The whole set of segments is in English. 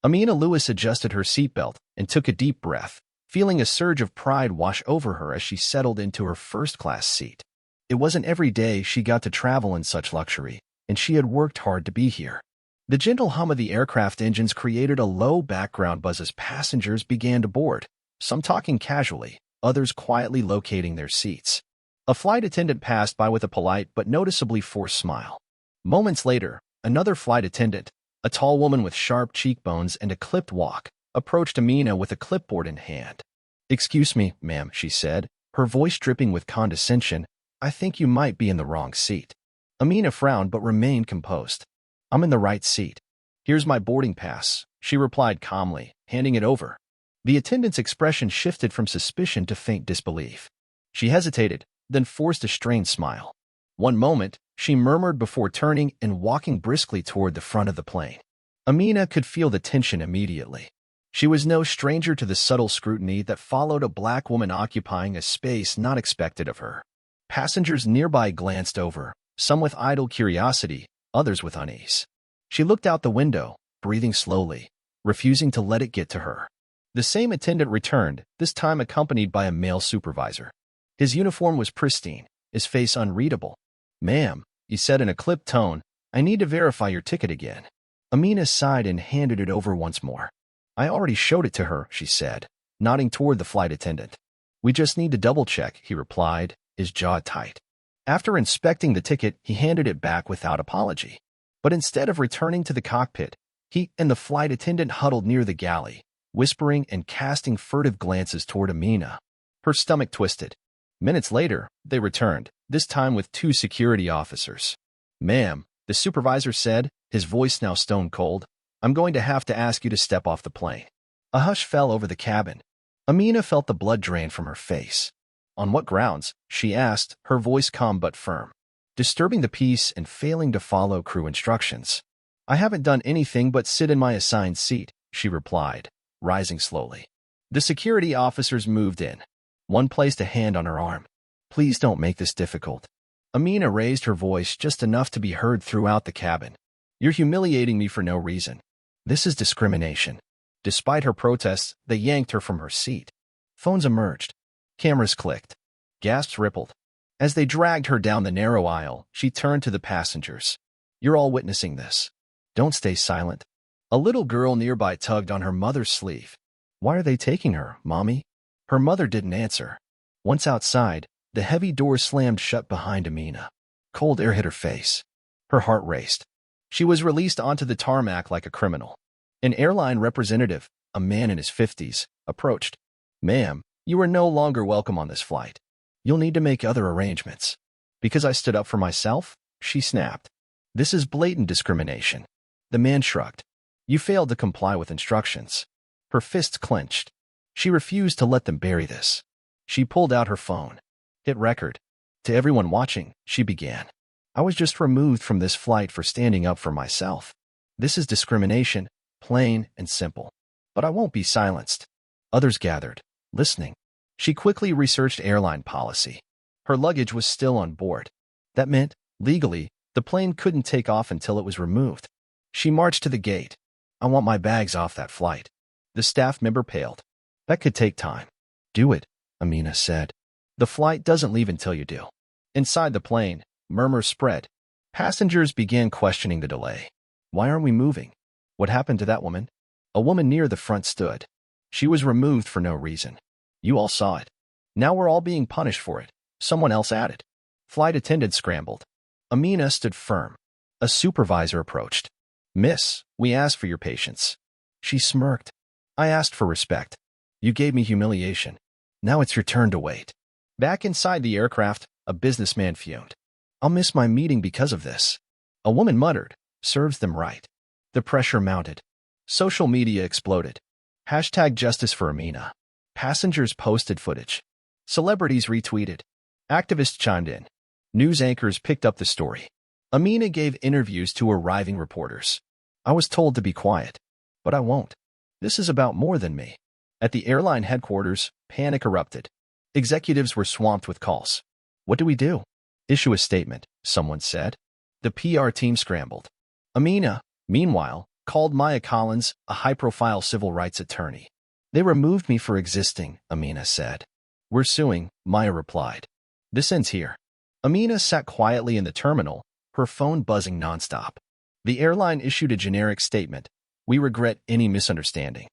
Amina Lewis adjusted her seatbelt and took a deep breath, feeling a surge of pride wash over her as she settled into her first-class seat. It wasn't every day she got to travel in such luxury, and she had worked hard to be here. The gentle hum of the aircraft engines created a low background buzz as passengers began to board, some talking casually, others quietly locating their seats. A flight attendant passed by with a polite but noticeably forced smile. Moments later, another flight attendant, a tall woman with sharp cheekbones and a clipped walk, approached Amina with a clipboard in hand. "Excuse me, ma'am," she said, her voice dripping with condescension. "I think you might be in the wrong seat." Amina frowned but remained composed. "I'm in the right seat. Here's my boarding pass," she replied calmly, handing it over. The attendant's expression shifted from suspicion to faint disbelief. She hesitated, then forced a strained smile. "One moment," she murmured before turning and walking briskly toward the front of the plane. Amina could feel the tension immediately. She was no stranger to the subtle scrutiny that followed a black woman occupying a space not expected of her. Passengers nearby glanced over, some with idle curiosity, others with unease. She looked out the window, breathing slowly, refusing to let it get to her. The same attendant returned, this time accompanied by a male supervisor. His uniform was pristine, his face unreadable. "Ma'am," he said in a clipped tone, "I need to verify your ticket again." Amina sighed and handed it over once more. "I already showed it to her," she said, nodding toward the flight attendant. "We just need to double-check," he replied, his jaw tight. After inspecting the ticket, he handed it back without apology. But instead of returning to the cockpit, he and the flight attendant huddled near the galley, whispering and casting furtive glances toward Amina. Her stomach twisted. Minutes later, they returned, this time with 2 security officers. "Ma'am," the supervisor said, his voice now stone-cold, "I'm going to have to ask you to step off the plane." A hush fell over the cabin. Amina felt the blood drain from her face. "On what grounds?" she asked, her voice calm but firm. "Disturbing the peace and failing to follow crew instructions." "I haven't done anything but sit in my assigned seat," she replied, rising slowly. The security officers moved in. One placed a hand on her arm. "Please don't make this difficult." Amina raised her voice just enough to be heard throughout the cabin. "You're humiliating me for no reason. This is discrimination." Despite her protests, they yanked her from her seat. Phones emerged. Cameras clicked. Gasps rippled. As they dragged her down the narrow aisle, she turned to the passengers. "You're all witnessing this. Don't stay silent." A little girl nearby tugged on her mother's sleeve. "Why are they taking her, Mommy?" Her mother didn't answer. Once outside, the heavy door slammed shut behind Amina. Cold air hit her face. Her heart raced. She was released onto the tarmac like a criminal. An airline representative, a man in his 50s, approached. "Ma'am, you are no longer welcome on this flight. You'll need to make other arrangements." "Because I stood up for myself?" she snapped. "This is blatant discrimination." The man shrugged. "You failed to comply with instructions." Her fists clenched. She refused to let them bury this. She pulled out her phone. Hit record. "To everyone watching," she began. "I was just removed from this flight for standing up for myself. This is discrimination, plain and simple. But I won't be silenced." Others gathered, listening. She quickly researched airline policy. Her luggage was still on board. That meant, legally, the plane couldn't take off until it was removed. She marched to the gate. "I want my bags off that flight." The staff member paled. "That could take time." "Do it," Amina said. "The flight doesn't leave until you do." Inside the plane, murmurs spread. Passengers began questioning the delay. "Why aren't we moving? What happened to that woman?" A woman near the front stood. "She was removed for no reason. You all saw it. Now we're all being punished for it," someone else added. Flight attendants scrambled. Amina stood firm. A supervisor approached. "Miss, we asked for your patience." She smirked. "I asked for respect. You gave me humiliation. Now it's your turn to wait." Back inside the aircraft, a businessman fumed. "I'll miss my meeting because of this." A woman muttered, "Serves them right." The pressure mounted. Social media exploded. #Justice for Amina. Passengers posted footage. Celebrities retweeted. Activists chimed in. News anchors picked up the story. Amina gave interviews to arriving reporters. "I was told to be quiet, but I won't. This is about more than me." At the airline headquarters, panic erupted. Executives were swamped with calls. "What do we do?" "Issue a statement," someone said. The PR team scrambled. Amina, meanwhile, called Maya Collins, a high-profile civil rights attorney. They removed me for existing, Amina said. We're suing, Maya replied. This ends here. Amina sat quietly in the terminal, her phone buzzing nonstop. The airline issued a generic statement. We regret any misunderstanding.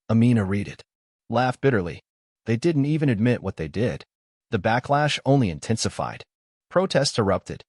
Amina read it. Laughed bitterly. They didn't even admit what they did. The backlash only intensified. Protests erupted.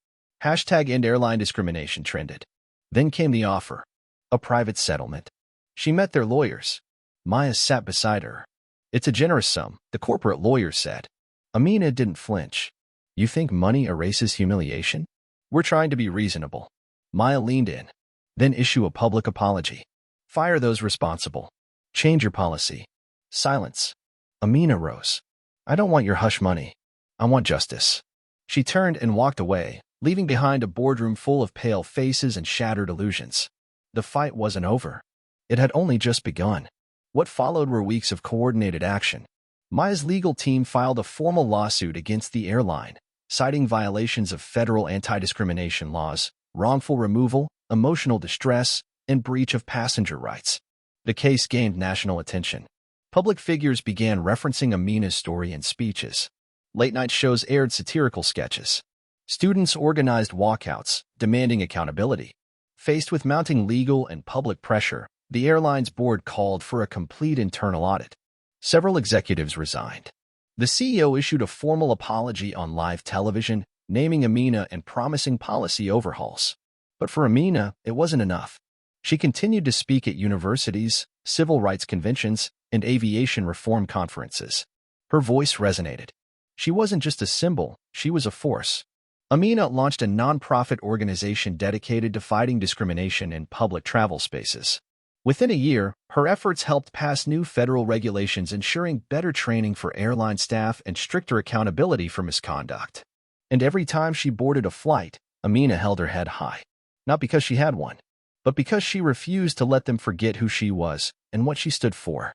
#End airline discrimination trended. Then came the offer. A private settlement. She met their lawyers. Maya sat beside her. It's a generous sum, the corporate lawyer said. Amina didn't flinch. You think money erases humiliation? We're trying to be reasonable. Maya leaned in. Then issue a public apology. Fire those responsible. Change your policy. Silence. Amina rose. I don't want your hush money. I want justice. She turned and walked away, leaving behind a boardroom full of pale faces and shattered illusions. The fight wasn't over. It had only just begun. What followed were weeks of coordinated action. Maya's legal team filed a formal lawsuit against the airline, citing violations of federal anti-discrimination laws, wrongful removal, emotional distress, and breach of passenger rights. The case gained national attention. Public figures began referencing Amina's story in speeches. Late-night shows aired satirical sketches. Students organized walkouts, demanding accountability. Faced with mounting legal and public pressure, the airline's board called for a complete internal audit. Several executives resigned. The CEO issued a formal apology on live television, naming Amina and promising policy overhauls. But for Amina, it wasn't enough. She continued to speak at universities, civil rights conventions, and aviation reform conferences. Her voice resonated. She wasn't just a symbol, she was a force. Amina launched a nonprofit organization dedicated to fighting discrimination in public travel spaces. Within a year, her efforts helped pass new federal regulations ensuring better training for airline staff and stricter accountability for misconduct. And every time she boarded a flight, Amina held her head high. Not because she had one, but because she refused to let them forget who she was and what she stood for.